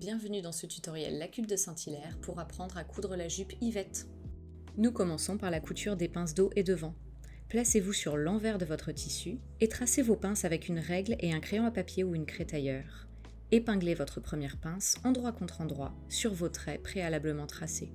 bienvenue dans ce tutoriel La Cuve de Saint-Hilaire pour apprendre à coudre la jupe Yvette. Nous commençons par la couture des pinces dos et devant. Placez-vous sur l'envers de votre tissu et tracez vos pinces avec une règle et un crayon à papier ou une crétailleur. Épinglez votre première pince endroit contre endroit sur vos traits préalablement tracés.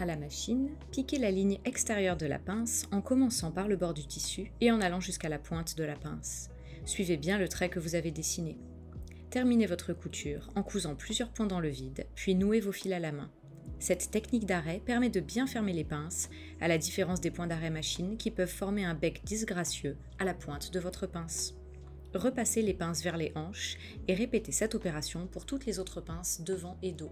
À la machine, piquez la ligne extérieure de la pince en commençant par le bord du tissu et en allant jusqu'à la pointe de la pince. Suivez bien le trait que vous avez dessiné. Terminez votre couture en cousant plusieurs points dans le vide, puis nouez vos fils à la main. Cette technique d'arrêt permet de bien fermer les pinces, à la différence des points d'arrêt machine qui peuvent former un bec disgracieux à la pointe de votre pince. Repassez les pinces vers les hanches et répétez cette opération pour toutes les autres pinces devant et dos.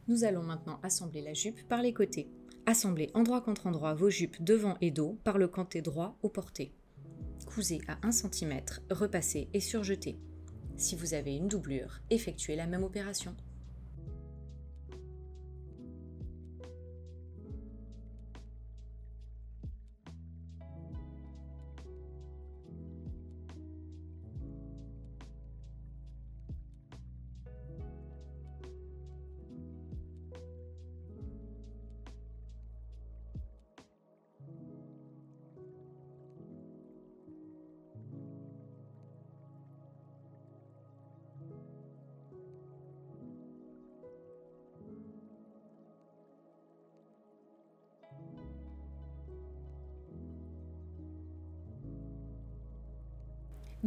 Nous allons maintenant assembler la jupe par les côtés. Assemblez endroit contre endroit vos jupes devant et dos par le canté droit au porté. Cousez à 1 cm, repassez et surjetez. Si vous avez une doublure, effectuez la même opération.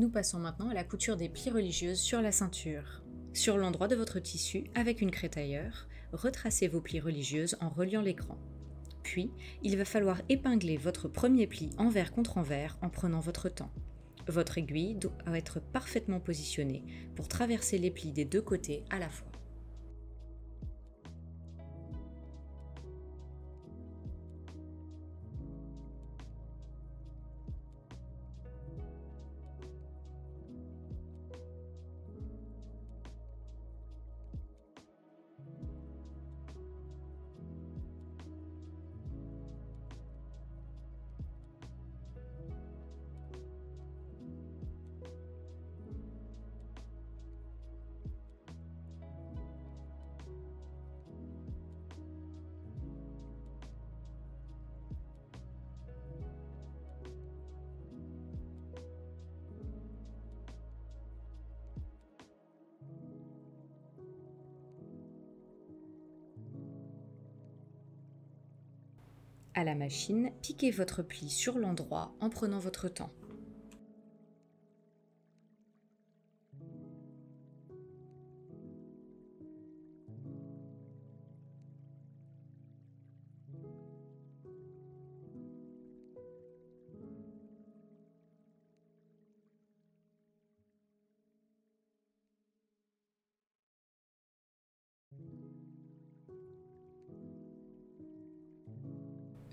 Nous passons maintenant à la couture des plis religieuses sur la ceinture. Sur l'endroit de votre tissu, avec une crétailleur, retracez vos plis religieuses en reliant l'écran. Puis, il va falloir épingler votre premier pli envers contre envers en prenant votre temps. Votre aiguille doit être parfaitement positionnée pour traverser les plis des deux côtés à la fois. À la machine, piquez votre pli sur l'endroit en prenant votre temps.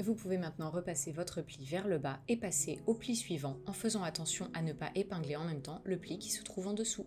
Vous pouvez maintenant repasser votre pli vers le bas et passer au pli suivant en faisant attention à ne pas épingler en même temps le pli qui se trouve en dessous.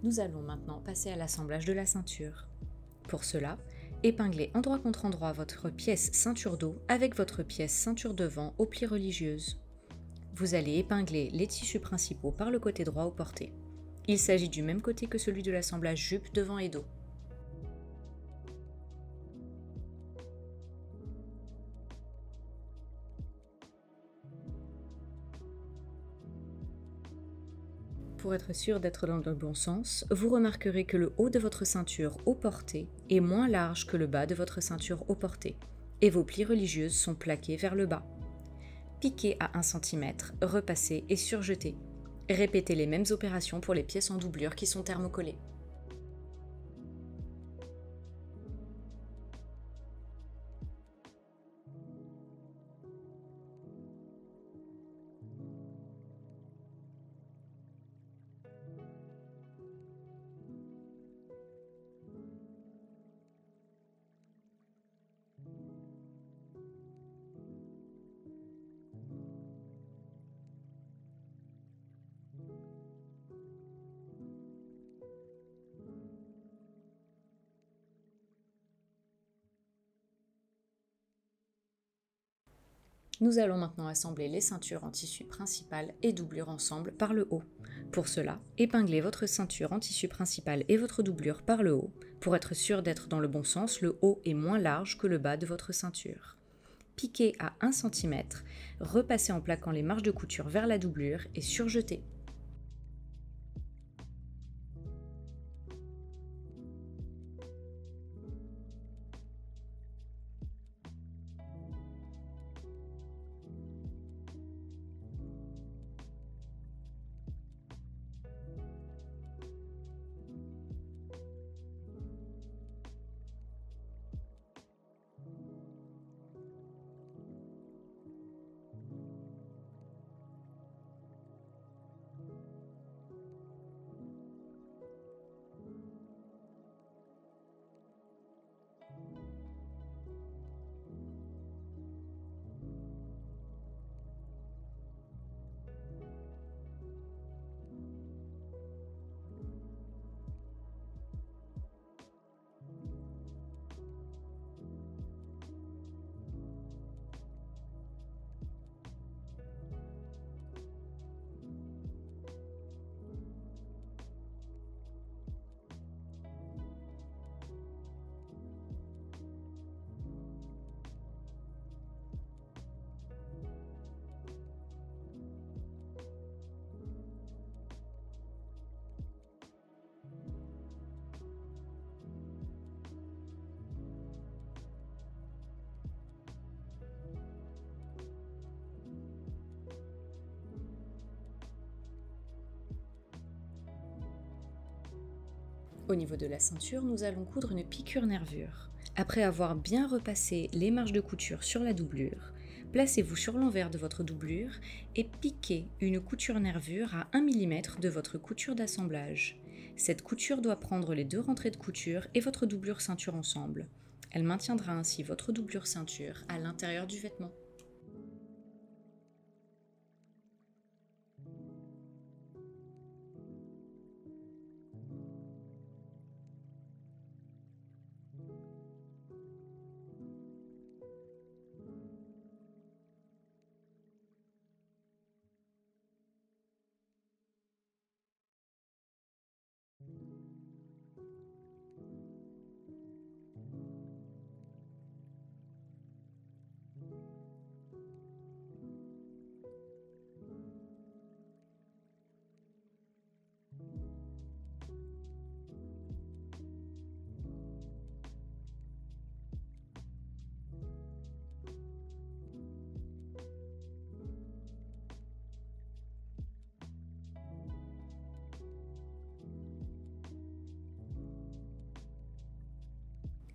Nous allons maintenant passer à l'assemblage de la ceinture. Pour cela, épinglez endroit contre endroit votre pièce ceinture dos avec votre pièce ceinture devant aux plis religieuses. Vous allez épingler les tissus principaux par le côté droit au porté. Il s'agit du même côté que celui de l'assemblage jupe devant et dos. Pour être sûr d'être dans le bon sens, vous remarquerez que le haut de votre ceinture au porté est moins large que le bas de votre ceinture au porté, et vos plis religieuses sont plaqués vers le bas. Piquez à 1 cm, repassez et surjetez. Répétez les mêmes opérations pour les pièces en doublure qui sont thermocollées. Nous allons maintenant assembler les ceintures en tissu principal et doublure ensemble par le haut. Pour cela, épinglez votre ceinture en tissu principal et votre doublure par le haut. Pour être sûr d'être dans le bon sens, le haut est moins large que le bas de votre ceinture. Piquez à 1 cm, repassez en plaquant les marges de couture vers la doublure et surjetez. Au niveau de la ceinture, nous allons coudre une piqûre-nervure. Après avoir bien repassé les marges de couture sur la doublure, placez-vous sur l'envers de votre doublure et piquez une couture-nervure à 1 mm de votre couture d'assemblage. Cette couture doit prendre les 2 rentrées de couture et votre doublure ceinture ensemble. Elle maintiendra ainsi votre doublure ceinture à l'intérieur du vêtement.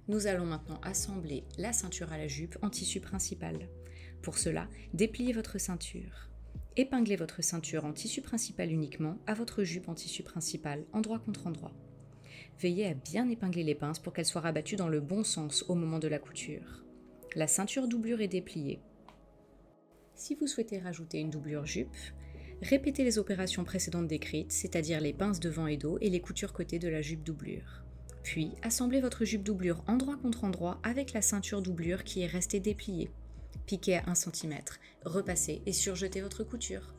Nous allons maintenant assembler la ceinture à la jupe en tissu principal. Pour cela, dépliez votre ceinture. Épinglez votre ceinture en tissu principal uniquement à votre jupe en tissu principal, endroit contre endroit. Veillez à bien épingler les pinces pour qu'elles soient rabattues dans le bon sens au moment de la couture. La ceinture doublure est dépliée. Si vous souhaitez rajouter une doublure jupe, répétez les opérations précédentes décrites, c'est-à-dire les pinces devant et dos et les coutures côté de la jupe doublure. Puis, assemblez votre jupe doublure endroit contre endroit avec la ceinture doublure qui est restée dépliée. Piquez à 1 cm, repassez et surjetez votre couture.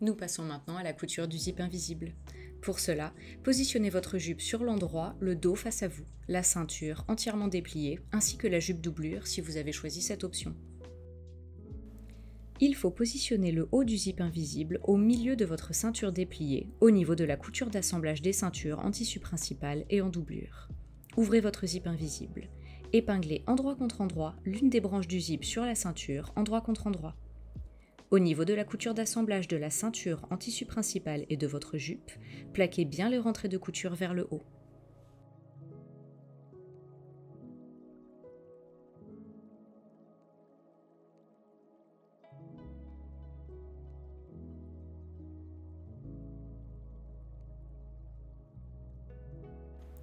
Nous passons maintenant à la couture du zip invisible. Pour cela, positionnez votre jupe sur l'endroit, le dos face à vous, la ceinture entièrement dépliée, ainsi que la jupe doublure si vous avez choisi cette option. Il faut positionner le haut du zip invisible au milieu de votre ceinture dépliée, au niveau de la couture d'assemblage des ceintures en tissu principal et en doublure. Ouvrez votre zip invisible. Épinglez endroit contre endroit l'une des branches du zip sur la ceinture, endroit contre endroit. Au niveau de la couture d'assemblage de la ceinture en tissu principal et de votre jupe, plaquez bien les rentrées de couture vers le haut.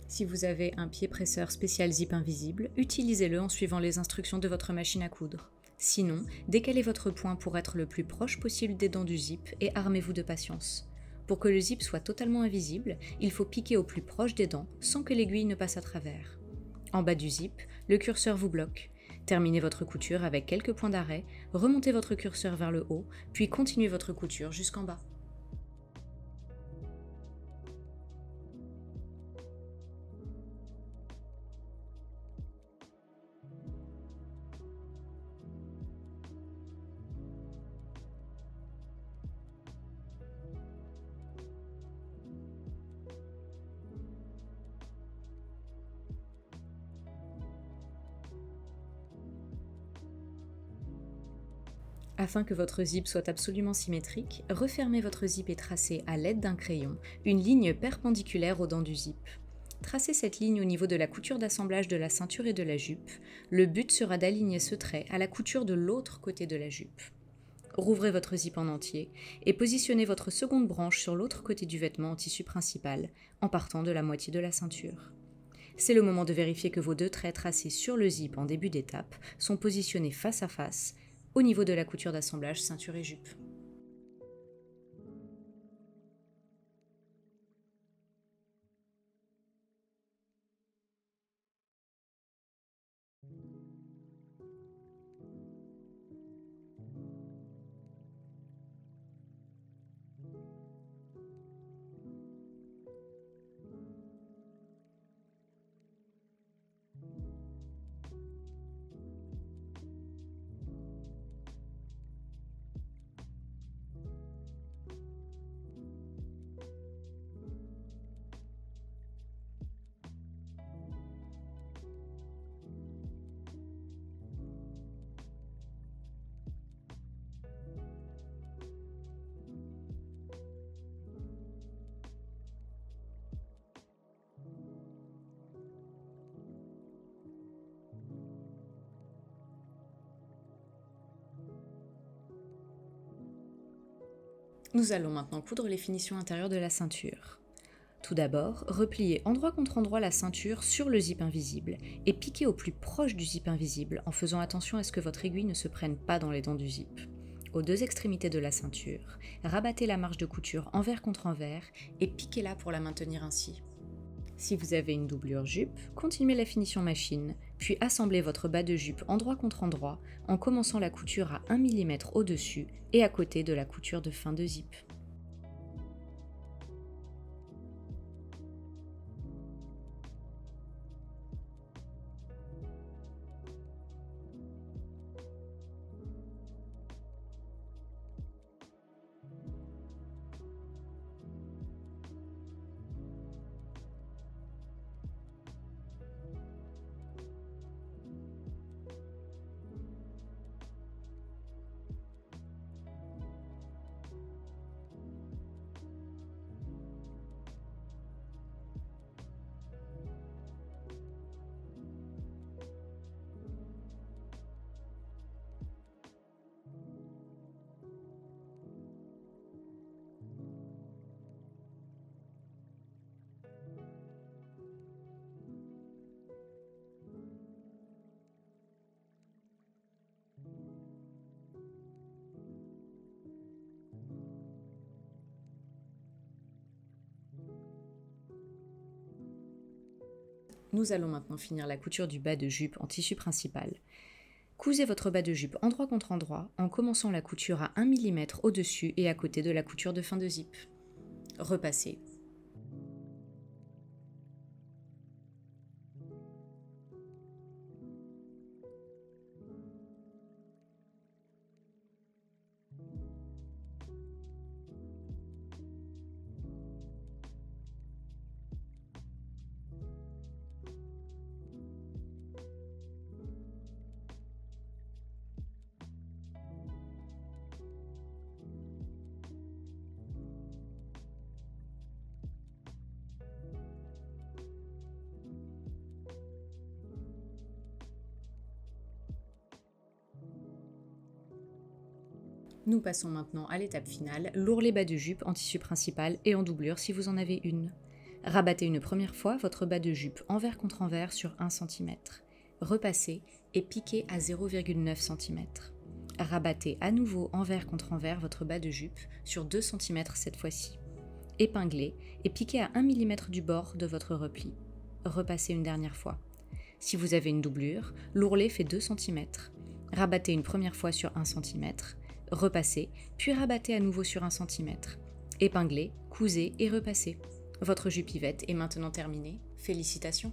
Si vous avez un pied presseur spécial zip invisible, utilisez-le en suivant les instructions de votre machine à coudre. Sinon, décalez votre point pour être le plus proche possible des dents du zip et armez-vous de patience. Pour que le zip soit totalement invisible, il faut piquer au plus proche des dents sans que l'aiguille ne passe à travers. En bas du zip, le curseur vous bloque. Terminez votre couture avec quelques points d'arrêt, remontez votre curseur vers le haut, puis continuez votre couture jusqu'en bas. Afin que votre zip soit absolument symétrique, refermez votre zip et tracez à l'aide d'un crayon une ligne perpendiculaire aux dents du zip. Tracez cette ligne au niveau de la couture d'assemblage de la ceinture et de la jupe. Le but sera d'aligner ce trait à la couture de l'autre côté de la jupe. Rouvrez votre zip en entier et positionnez votre seconde branche sur l'autre côté du vêtement en tissu principal, en partant de la moitié de la ceinture. C'est le moment de vérifier que vos deux traits tracés sur le zip en début d'étape sont positionnés face à face, au niveau de la couture d'assemblage ceinture et jupe. Nous allons maintenant coudre les finitions intérieures de la ceinture. Tout d'abord, repliez endroit contre endroit la ceinture sur le zip invisible et piquez au plus proche du zip invisible en faisant attention à ce que votre aiguille ne se prenne pas dans les dents du zip. Aux deux extrémités de la ceinture, rabattez la marge de couture envers contre envers et piquez-la pour la maintenir ainsi. Si vous avez une doublure jupe, continuez la finition machine, puis assemblez votre bas de jupe endroit contre endroit en commençant la couture à 1 mm au-dessus et à côté de la couture de fin de zip. Nous allons maintenant finir la couture du bas de jupe en tissu principal. Cousez votre bas de jupe endroit contre endroit en commençant la couture à 1 mm au-dessus et à côté de la couture de fin de zip. Repassez. Nous passons maintenant à l'étape finale, l'ourlet bas de jupe en tissu principal et en doublure si vous en avez une. Rabattez une première fois votre bas de jupe envers contre envers sur 1 cm. Repassez et piquez à 0,9 cm. Rabattez à nouveau envers contre envers votre bas de jupe sur 2 cm cette fois-ci. Épinglez et piquez à 1 mm du bord de votre repli. Repassez une dernière fois. Si vous avez une doublure, l'ourlet fait 2 cm. Rabattez une première fois sur 1 cm. Repassez, puis rabattez à nouveau sur 1 cm. Épinglez, cousez et repassez. Votre jupe Yvette est maintenant terminée. Félicitations!